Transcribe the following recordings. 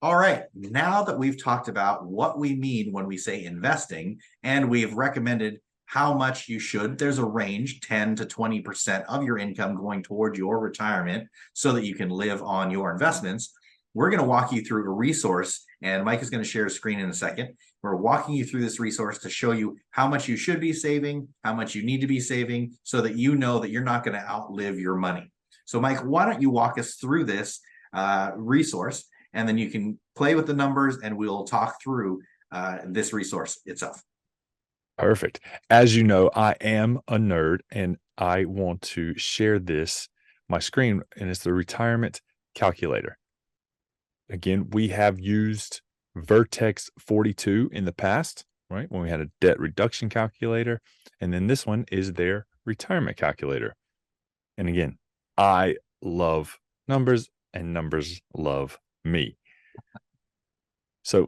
All right, now that we've talked about what we mean when we say investing, and we've recommended how much you should, there's a range 10 to 20% of your income going toward your retirement so that you can live on your investments. We're going to walk you through a resource, and Mike is going to share a screen in a second. We're walking you through this resource to show you how much you should be saving, how much you need to be saving, so that you know that you're not going to outlive your money. So, Mike, why don't you walk us through this resource? And then you can play with the numbers and we'll talk through this resource itself. Perfect. As you know, I am a nerd and I want to share my screen, and it's the retirement calculator. Again, we have used Vertex 42 in the past, right? When we had a debt reduction calculator. And then this one is their retirement calculator. And again, I love numbers and numbers love me. So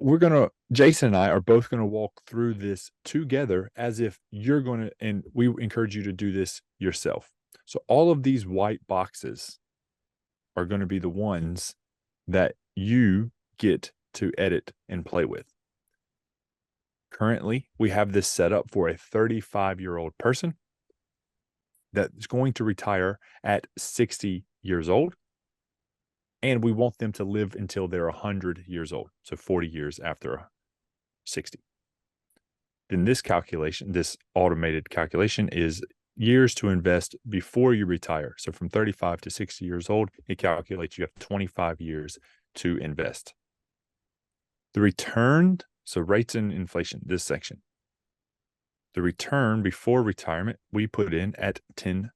Jason and I are both going to walk through this together as if you're going to, and we encourage you to do this yourself. So all of these white boxes are going to be the ones that you get to edit and play with. Currently, we have this set up for a 35-year-old person that's going to retire at 60 years old. And we want them to live until they're 100 years old. So 40 years after 60. Then this automated calculation is years to invest before you retire. So from 35 to 60 years old, it calculates you have 25 years to invest. The return, so rates and inflation, this section. The return before retirement, we put in at 10%.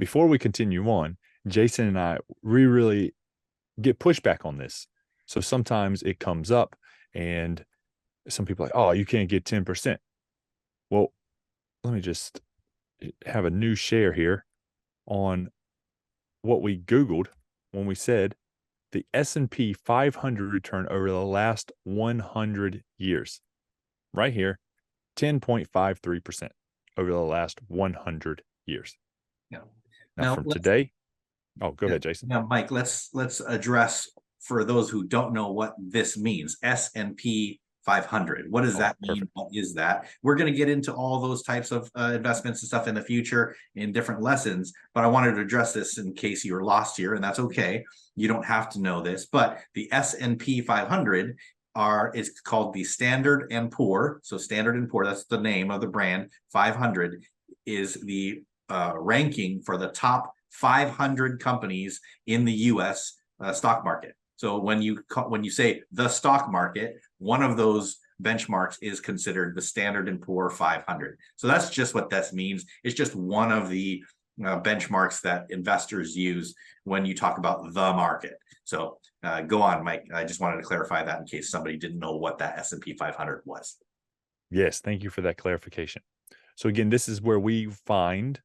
Before we continue on, Jason and I, we really get pushback on this. So sometimes it comes up and some people are like, oh, you can't get 10%. Well, let me just have a new share here on what we Googled when we said the S&P 500 return over the last 100 years. Right here, 10.53% over the last 100 years. Yeah. Now from today, oh, go ahead, Jason. Now, Mike, let's address for those who don't know what this means. S&P 500. What does that mean? Perfect. What is that? We're going to get into all those types of investments and stuff in the future in different lessons, but I wanted to address this in case you're lost here, and that's okay. You don't have to know this, but the S&P 500 is called the Standard and Poor. So Standard and Poor, that's the name of the brand. 500 is the ranking for the top 500 companies in the U.S. Stock market. So when you say the stock market, one of those benchmarks is considered the Standard and Poor 500. So that's just what that means. It's just one of the benchmarks that investors use when you talk about the market. So go on, Mike. I just wanted to clarify that in case somebody didn't know what that S&P 500 was. Yes, thank you for that clarification. So again, this is where we find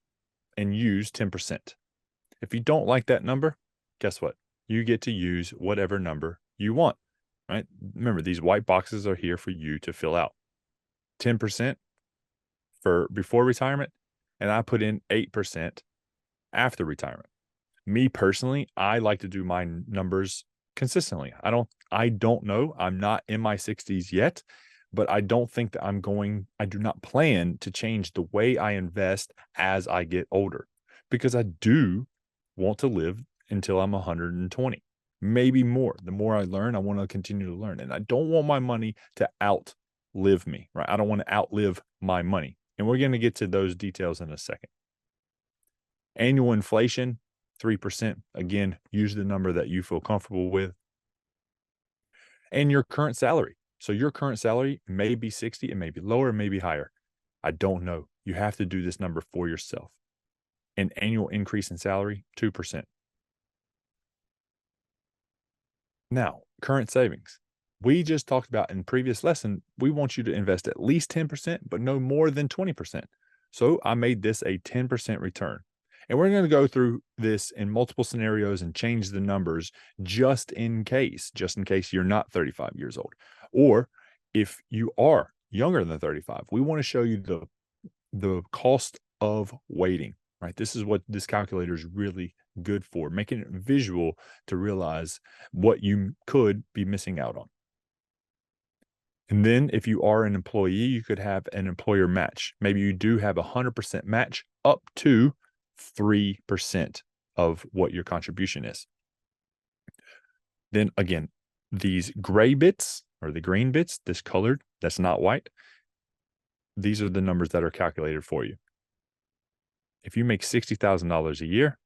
and use 10%. If you don't like that number, guess what? You get to use whatever number you want, right? Remember, these white boxes are here for you to fill out. 10% for before retirement, and I put in 8% after retirement. Me personally, I like to do my numbers consistently. I don't know. I'm not in my 60s yet, but I don't think that I do not plan to change the way I invest as I get older, because I do want to live until I'm 120, maybe more. The more I learn, I want to continue to learn. And I don't want my money to outlive me, right? I don't want to outlive my money. And we're going to get to those details in a second. Annual inflation, 3%. Again, use the number that you feel comfortable with. And your current salary. So your current salary may be 60, it may be lower, it may be higher. I don't know. You have to do this number for yourself. An annual increase in salary, 2%. Now, current savings. We just talked about in previous lesson, we want you to invest at least 10%, but no more than 20%. So I made this a 10% return. And we're going to go through this in multiple scenarios and change the numbers just in case you're not 35 years old. Or if you are younger than 35, we want to show you the cost of waiting, right? This is what this calculator is really good for, making it visual to realize what you could be missing out on. And then if you are an employee, you could have an employer match. Maybe you do have 100% match up to 3% of what your contribution is. Then again, these gray bits or the green bits, this colored, that's not white. These are the numbers that are calculated for you. If you make $60,000 a year,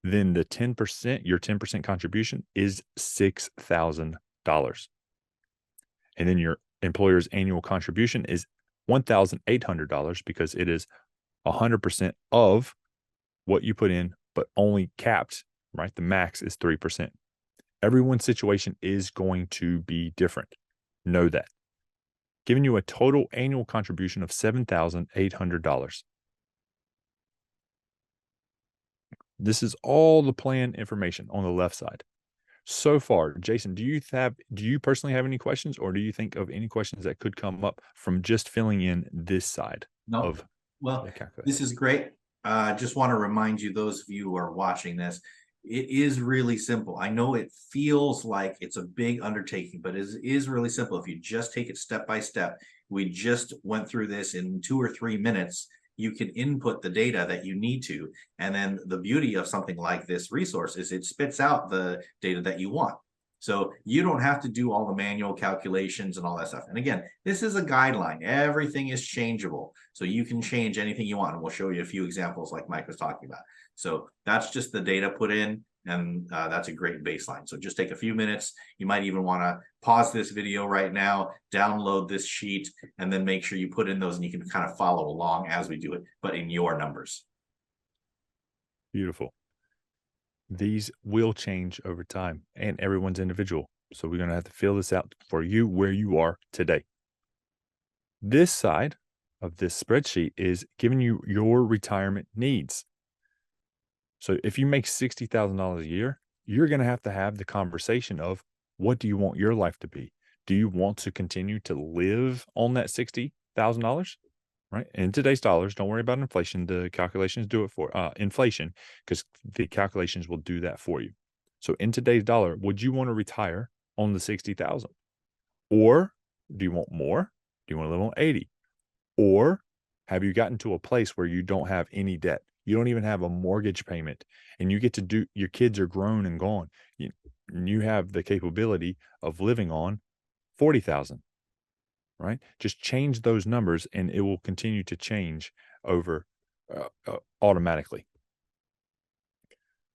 then the 10%, your 10% contribution is $6,000. And then your employer's annual contribution is $1,800 because it is 100% of what you put in, but only capped, right? The max is 3%. Everyone's situation is going to be different. Know that. Giving you a total annual contribution of $7,800. This is all the plan information on the left side. So far, Jason, do you personally have any questions, or do you think of any questions that could come up from just filling in this side No. of Well, the calculator? this is great. Just want to remind you, those of you who are watching this, it is really simple. I know it feels like it's a big undertaking, but it is really simple. If you just take it step by step, we just went through this in 2 or 3 minutes. You can input the data that you need to. And then the beauty of something like this resource is it spits out the data that you want. So you don't have to do all the manual calculations and all that stuff. And again, this is a guideline. Everything is changeable. So you can change anything you want. And we'll show you a few examples like Mike was talking about. So that's just the data put in. And that's a great baseline. So just take a few minutes. You might even want to pause this video right now, download this sheet, and then make sure you put in those and you can kind of follow along as we do it, but in your numbers. Beautiful. These will change over time, and everyone's individual. So we're going to have to fill this out for you where you are today. This side of this spreadsheet is giving you your retirement needs. So if you make $60,000 a year, you're going to have the conversation of, what do you want your life to be? Do you want to continue to live on that $60,000? Right? In today's dollars, don't worry about inflation. The calculations do it for inflation, because the calculations will do that for you. So in today's dollar, would you want to retire on the 60,000? Or do you want more? Do you want to live on 80? Or have you gotten to a place where you don't have any debt? You don't even have a mortgage payment, and you get to do, your kids are grown and gone. You have the capability of living on 40,000, right? Just change those numbers and it will continue to change over automatically.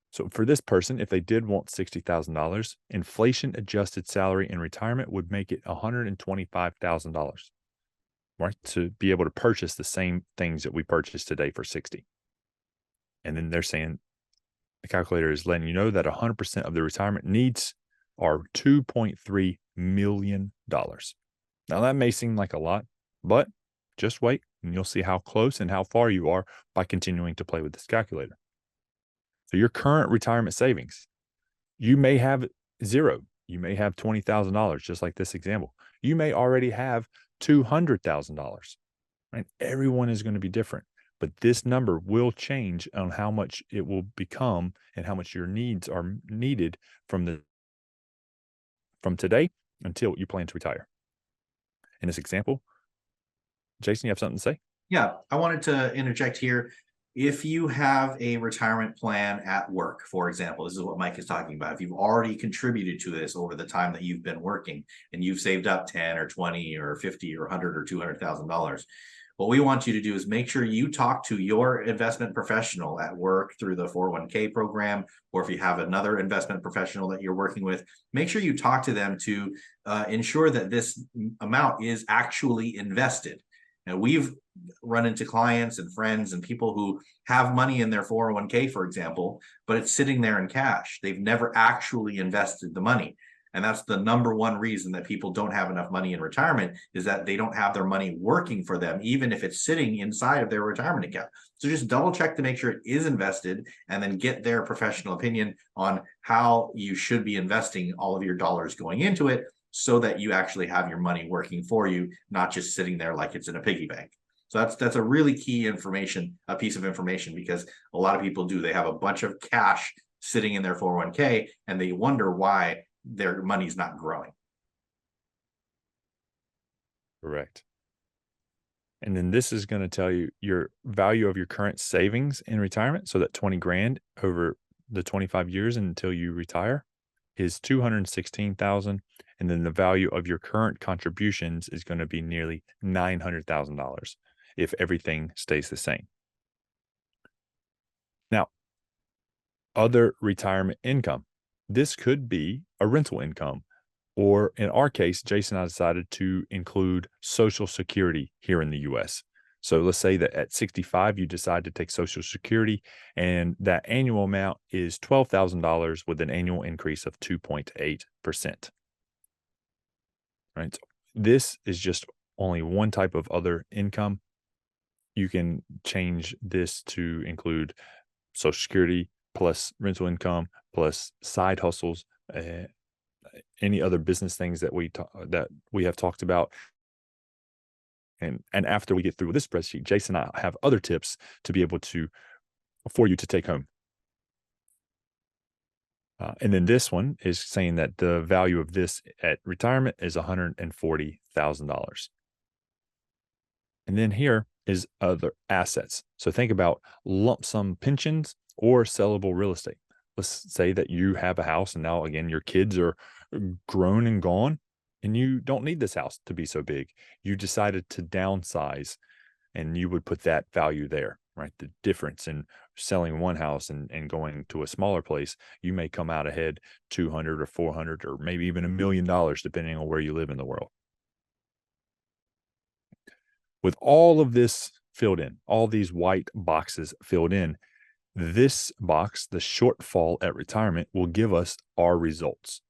So for this person, if they did want $60,000, inflation adjusted salary in retirement would make it $125,000, right? To be able to purchase the same things that we purchased today for 60. And then they're saying, the calculator is letting you know that 100% of the retirement needs are $2.3 million. Now that may seem like a lot, but just wait and you'll see how close and how far you are by continuing to play with this calculator. So your current retirement savings, you may have zero. You may have $20,000, just like this example. You may already have $200,000, right? Everyone is going to be different. But this number will change on how much it will become and how much your needs are needed from today until you plan to retire. In this example, Jason, you have something to say? Yeah, I wanted to interject here. If you have a retirement plan at work, for example, this is what Mike is talking about. If you've already contributed to this over the time that you've been working and you've saved up 10 or 20 or 50 or 100 or $200,000, what we want you to do is make sure you talk to your investment professional at work through the 401k program, or if you have another investment professional that you're working with, make sure you talk to them to ensure that this amount is actually invested. Now, we've run into clients and friends and people who have money in their 401k, for example, but it's sitting there in cash. They've never actually invested the money. And that's the number one reason that people don't have enough money in retirement, is that they don't have their money working for them, even if it's sitting inside of their retirement account. So just double check to make sure it is invested, and then get their professional opinion on how you should be investing all of your dollars going into it, so that you actually have your money working for you, not just sitting there like it's in a piggy bank. So that's a really key piece of information, because a lot of people do. They have a bunch of cash sitting in their 401k, and they wonder why their money's not growing. Correct. And then this is going to tell you your value of your current savings in retirement. So that 20 grand over the 25 years until you retire is 216,000. And then the value of your current contributions is going to be nearly $900,000 if everything stays the same. Now, other retirement income. This could be a rental income, or in our case, Jason and I decided to include Social Security here in the US. So let's say that at 65, you decide to take Social Security, and that annual amount is $12,000 with an annual increase of 2.8%. Right. So this is just only one type of other income. You can change this to include Social Security plus rental income plus side hustles, any other business things that we have talked about. And after we get through this spreadsheet, Jason and I have other tips to be able to for you to take home. And then this one is saying that the value of this at retirement is $140,000. And then here is other assets. So think about lump sum pensions or sellable real estate. Let's say that you have a house and now, again, your kids are grown and gone and you don't need this house to be so big. You decided to downsize and you would put that value there, right? The difference in selling one house and going to a smaller place, you may come out ahead 200 or 400 or maybe even $1 million, depending on where you live in the world. With all of this filled in, all these white boxes filled in, this box, the shortfall at retirement, will give us our results.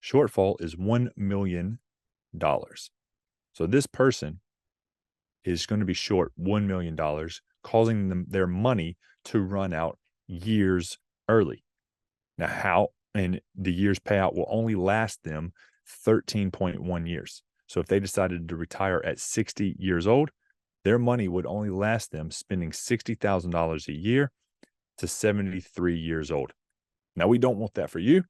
Shortfall is $1 million. So this person is going to be short $1 million, causing them their money to run out years early. Now, how? And the year's payout will only last them 13.1 years. So if they decided to retire at 60 years old, their money would only last them spending $60,000 a year to 73 years old. Now, we don't want that for you.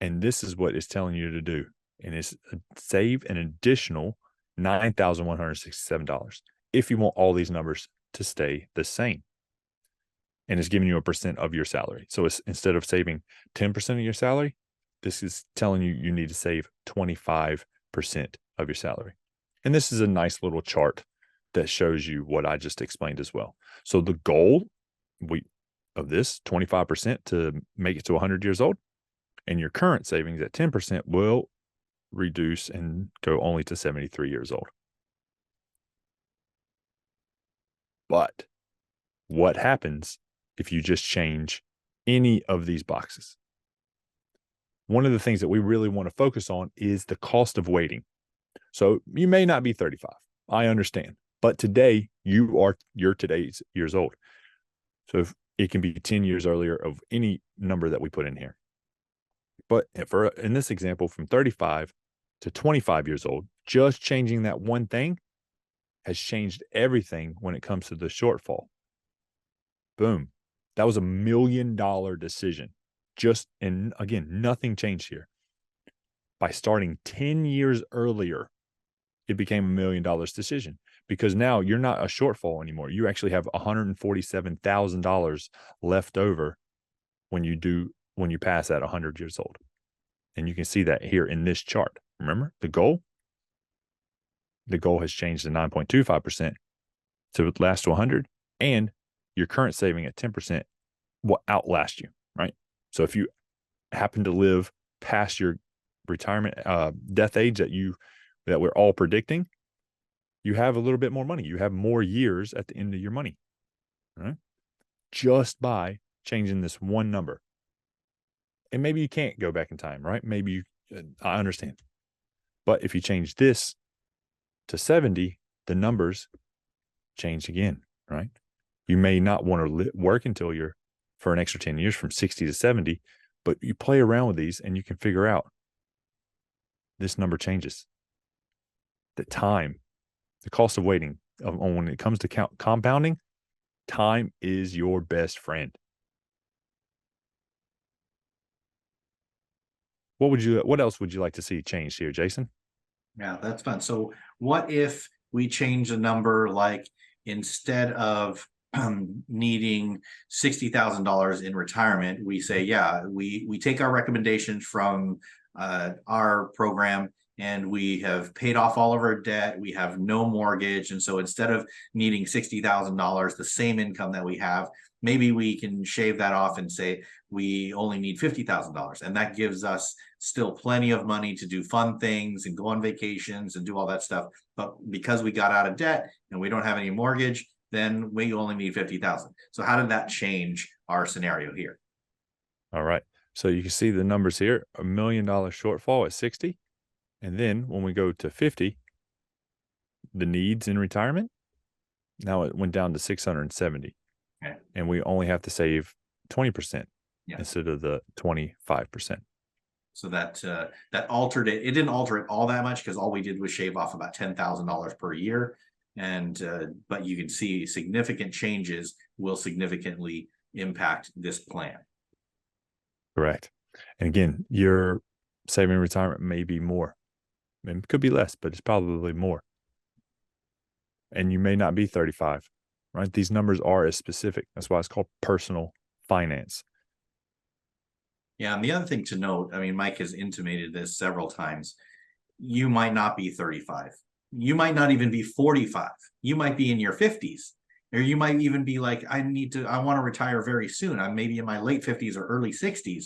And this is what it's telling you to do. And it's save an additional $9,167 if you want all these numbers to stay the same. And it's giving you a percent of your salary. So it's, instead of saving 10% of your salary, this is telling you you need to save 25% of your salary. And this is a nice little chart that shows you what I just explained as well. So the goal of this 25% to make it to 100 years old, and your current savings at 10% will reduce and go only to 73 years old. But what happens if you just change any of these boxes? One of the things that we really want to focus on is the cost of waiting. So you may not be 35. I understand. But today you're today's years old. So if it can be 10 years earlier of any number that we put in here. But in this example, from 35 to 25 years old, just changing that one thing has changed everything when it comes to the shortfall. Boom. That was $1 million decision. And again, nothing changed here. By starting 10 years earlier, it became $1 million decision, because now you're not a shortfall anymore. You actually have $147,000 left over when you pass at 100 years old. And you can see that here in this chart. Remember the goal? The goal has changed to 9.25% to last to 100, and your current saving at 10% will outlast you, right? So if you happen to live past your retirement death age that we're all predicting, you have a little bit more money. You have more years at the end of your money, right? Just by changing this one number. And maybe you can't go back in time, right? I understand. But if you change this to 70, the numbers change again, right? You may not want to work until you're for an extra 10 years from 60 to 70, but you play around with these and you can figure out this number changes. The time, the cost of waiting when it comes to compounding Time is your best friend. What else would you like to see changed here, Jason? Yeah, that's fun. So what if we change the number, like instead of needing $60,000 in retirement, we say, yeah, we take our recommendations from our program and we have paid off all of our debt. We have no mortgage. And so instead of needing $60,000, the same income that we have, maybe we can shave that off and say we only need $50,000. And that gives us still plenty of money to do fun things and go on vacations and do all that stuff. But because we got out of debt and we don't have any mortgage, then we only need 50,000. So how did that change our scenario here? All right. So you can see the numbers here, $1 million shortfall at 60. And then when we go to 50, the needs in retirement, now it went down to 670. Okay. And we only have to save 20% Yeah. instead of the 25%. So that altered it. It didn't alter it all that much because all we did was shave off about $10,000 per year. And but you can see significant changes will significantly impact this plan. Correct. And again, your saving retirement may be more. It could be less, but it's probably more. And you may not be 35, right? These numbers are as specific. That's why it's called personal finance. Yeah, and the other thing to note, I mean, Mike has intimated this several times. You might not be 35. You might not even be 45. You might be in your 50s. Or you might even be like, I want to retire very soon. I'm maybe in my late 50s or early 60s.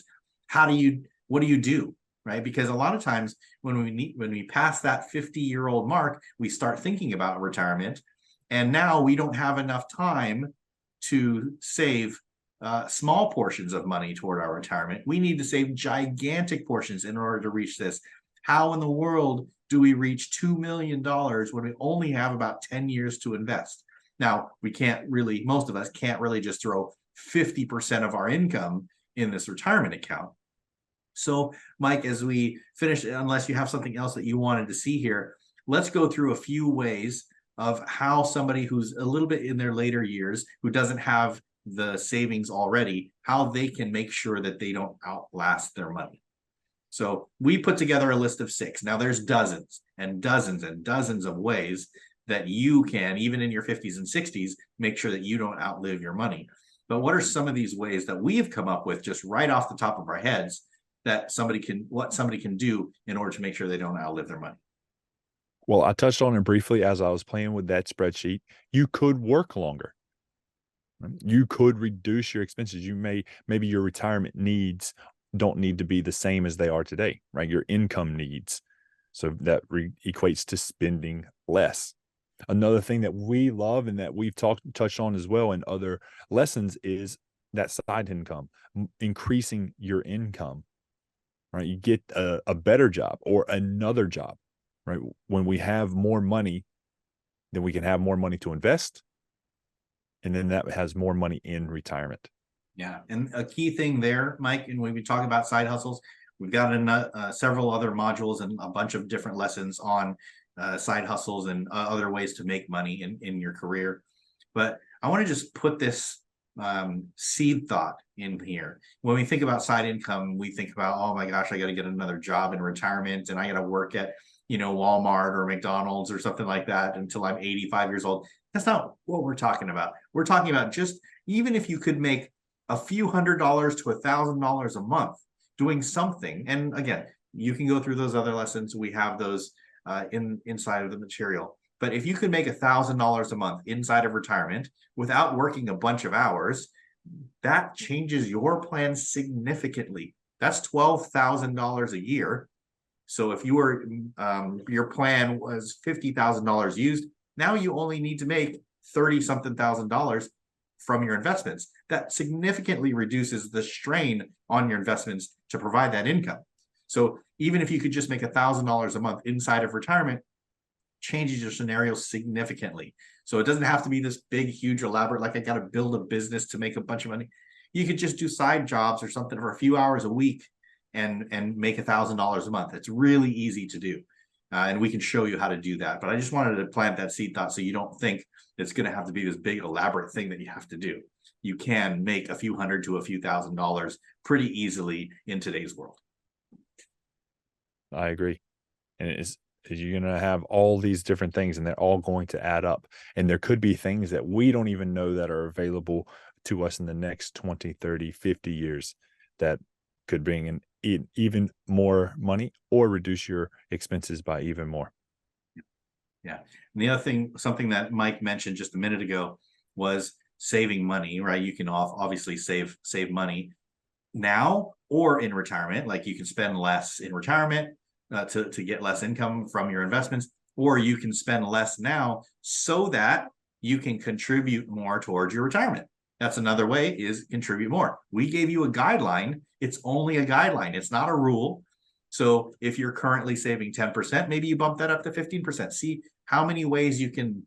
What do you do? Right? Because a lot of times when we pass that 50-year-old mark, we start thinking about retirement. And now we don't have enough time to save small portions of money toward our retirement. We need to save gigantic portions in order to reach this. How in the world do we reach $2 million when we only have about 10 years to invest? Now, most of us can't really just throw 50% of our income in this retirement account. So, Mike, as we finish, unless you have something else that you wanted to see here, let's go through a few ways of how somebody who's a little bit in their later years, who doesn't have the savings already, how they can make sure that they don't outlast their money. So we put together a list of 6. Now there's dozens and dozens and dozens of ways that you can, even in your 50s and 60s, make sure that you don't outlive your money. But what are some of these ways that we've come up with just right off the top of our heads that somebody can do in order to make sure they don't outlive their money? Well, I touched on it briefly as I was playing with that spreadsheet. You could work longer. You could reduce your expenses. Maybe your retirement needs don't need to be the same as they are today, right? Your income needs. So that equates to spending less. Another thing that we love and that we've touched on as well in other lessons is that side income, increasing your income, right? You get a better job or another job, right? When we have more money, then we can have more money to invest. And then that has more money in retirement. Yeah. And a key thing there, Mike, and when we talk about side hustles, we've got several other modules and a bunch of different lessons on side hustles and other ways to make money in your career. But I want to just put this seed thought in here. When we think about side income, we think about, oh my gosh, I got to get another job in retirement and I got to work at, Walmart or McDonald's or something like that until I'm 85 years old. That's not what we're talking about. We're talking about just even if you could make a few $100s to $1,000 a month doing something. And again, you can go through those other lessons. We have those inside of the material. But if you could make $1,000 a month inside of retirement without working a bunch of hours, that changes your plan significantly. That's $12,000 a year. So if your plan was $50,000 used, now you only need to make 30-something thousand dollars from your investments. That significantly reduces the strain on your investments to provide that income. So even if you could just make $1,000 a month inside of retirement, changes your scenario significantly. So it doesn't have to be this big, huge, elaborate, like I got to build a business to make a bunch of money. You could just do side jobs or something for a few hours a week and make $1,000 a month. It's really easy to do. And we can show you how to do that. But I just wanted to plant that seed thought so you don't think it's going to have to be this big elaborate thing that you have to do. You can make a few hundred to a few $1,000s pretty easily in today's world. I agree. And you're going to have all these different things, and they're all going to add up. And there could be things that we don't even know that are available to us in the next 20, 30, 50 years that could bring in even more money or reduce your expenses by even more. Yeah. And the other thing, something that Mike mentioned just a minute ago, was saving money, right? You can obviously save money now or in retirement. Like you can spend less in retirement to get less income from your investments, or you can spend less now so that you can contribute more towards your retirement. That's another way, is contribute more. We gave you a guideline. It's only a guideline. It's not a rule. So if you're currently saving 10%, maybe you bump that up to 15%. See how many ways you can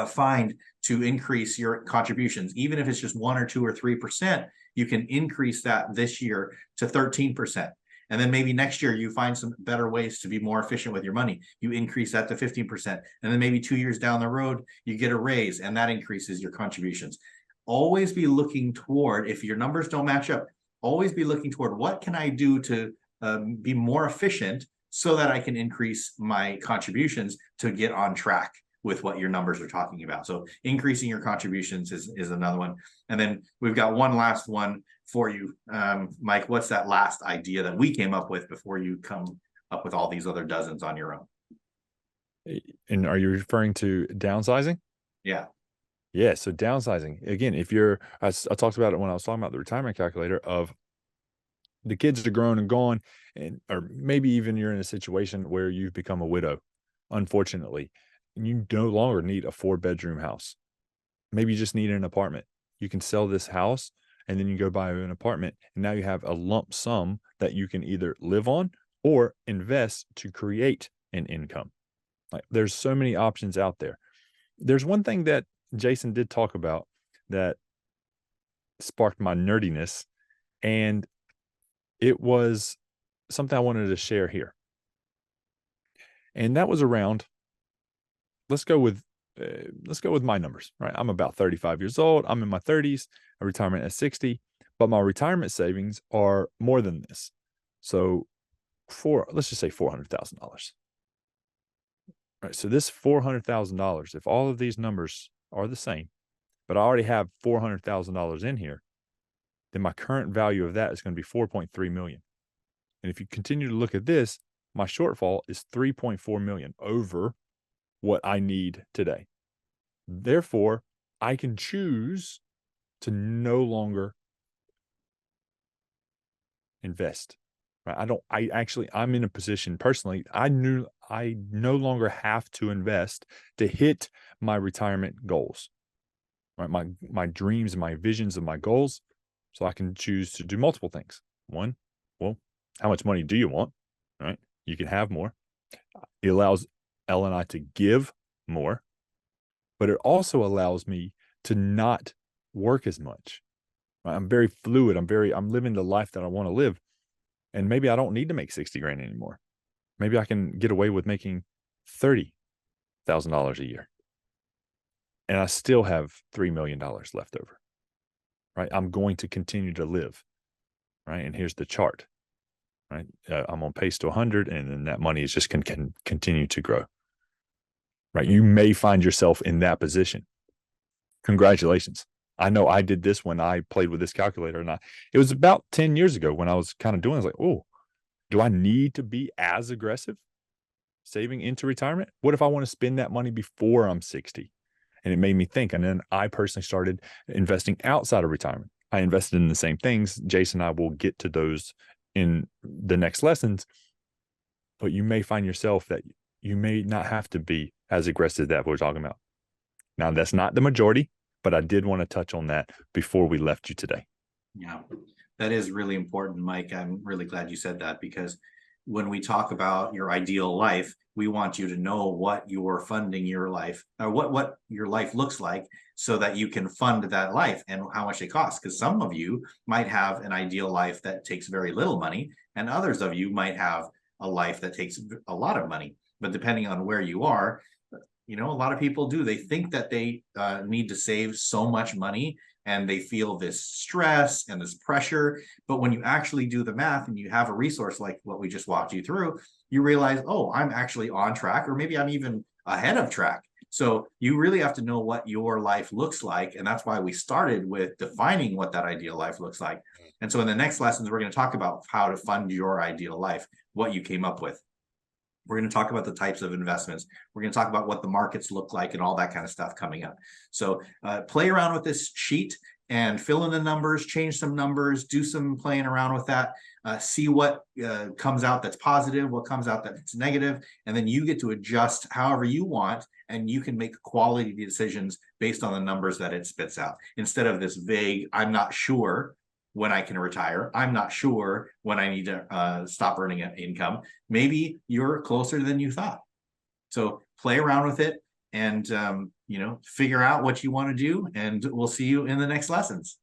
find to increase your contributions. Even if it's just 1 or 2 or 3%, you can increase that this year to 13%. And then maybe next year you find some better ways to be more efficient with your money. You increase that to 15%. And then maybe 2 years down the road, you get a raise and that increases your contributions. Always be looking toward, if your numbers don't match up, always be looking toward what can I do to be more efficient so that I can increase my contributions to get on track with what your numbers are talking about. So increasing your contributions is another one. And then we've got one last one for you. Mike, what's that last idea that we came up with before you come up with all these other dozens on your own? And are you referring to downsizing? Yeah. Yeah. So downsizing, again, if you're, I talked about it when I was talking about the retirement calculator of the kids are grown and gone, and or maybe even you're in a situation where you've become a widow, unfortunately, and you no longer need a 4-bedroom house. Maybe you just need an apartment. You can sell this house and then you go buy an apartment, and now you have a lump sum that you can either live on or invest to create an income. Like, there's so many options out there. There's one thing that Jason did talk about that sparked my nerdiness, and it was something I wanted to share here. And that was around, let's go with my numbers, right? I'm about 35 years old. I'm in my 30s, a retirement at 60, but my retirement savings are more than this. So let's just say $400,000. Right. So this $400,000, if all of these numbers are the same, but I already have $400,000 in here, then my current value of that is going to be 4.3 million. And if you continue to look at this, my shortfall is 3.4 million over what I need today. Therefore, I can choose to no longer invest. Right? I'm in a position personally, I no longer have to invest to hit my retirement goals. Right? My dreams and my visions and my goals. So I can choose to do multiple things. One, well, how much money do you want? Right? You can have more. It allows Elle and I to give more, but it also allows me to not work as much. Right? I'm very fluid. I'm living the life that I want to live. And maybe I don't need to make 60 grand anymore. Maybe I can get away with making $30,000 a year. And I still have $3 million left over. Right? I'm going to continue to live. Right? And here's the chart. Right? I'm on pace to 100, and then that money is just can continue to grow. Right? You may find yourself in that position. Congratulations. I know I did this when I played with this calculator, and it was about 10 years ago when I was kind of doing it. I was like, oh, do I need to be as aggressive saving into retirement? What if I want to spend that money before I'm 60? And it made me think. And then I personally started investing outside of retirement. I invested in the same things. Jason and I will get to those in the next lessons. But you may find yourself that you may not have to be as aggressive that we're talking about. Now, that's not the majority, but I did want to touch on that before we left you today. Yeah, that is really important, Mike. I'm really glad you said that, because when we talk about your ideal life, we want you to know what you're funding your life, or what your life looks like, so that you can fund that life and how much it costs. Because some of you might have an ideal life that takes very little money, and others of you might have a life that takes a lot of money. But depending on where you are, a lot of people do. They think that they need to save so much money, and they feel this stress and this pressure. But when you actually do the math and you have a resource like what we just walked you through, you realize, oh, I'm actually on track, or maybe I'm even ahead of track. So you really have to know what your life looks like. And that's why we started with defining what that ideal life looks like. And so in the next lessons, we're going to talk about how to fund your ideal life, what you came up with. We're going to talk about the types of investments. We're going to talk about what the markets look like and all that kind of stuff coming up. So play around with this sheet and fill in the numbers, change some numbers, do some playing around with that, see what comes out that's positive, what comes out that's negative, and then you get to adjust however you want, and you can make quality decisions based on the numbers that it spits out, instead of this vague, I'm not sure when I can retire. I'm not sure when I need to stop earning an income. Maybe you're closer than you thought. So play around with it and, figure out what you want to do. And we'll see you in the next lessons.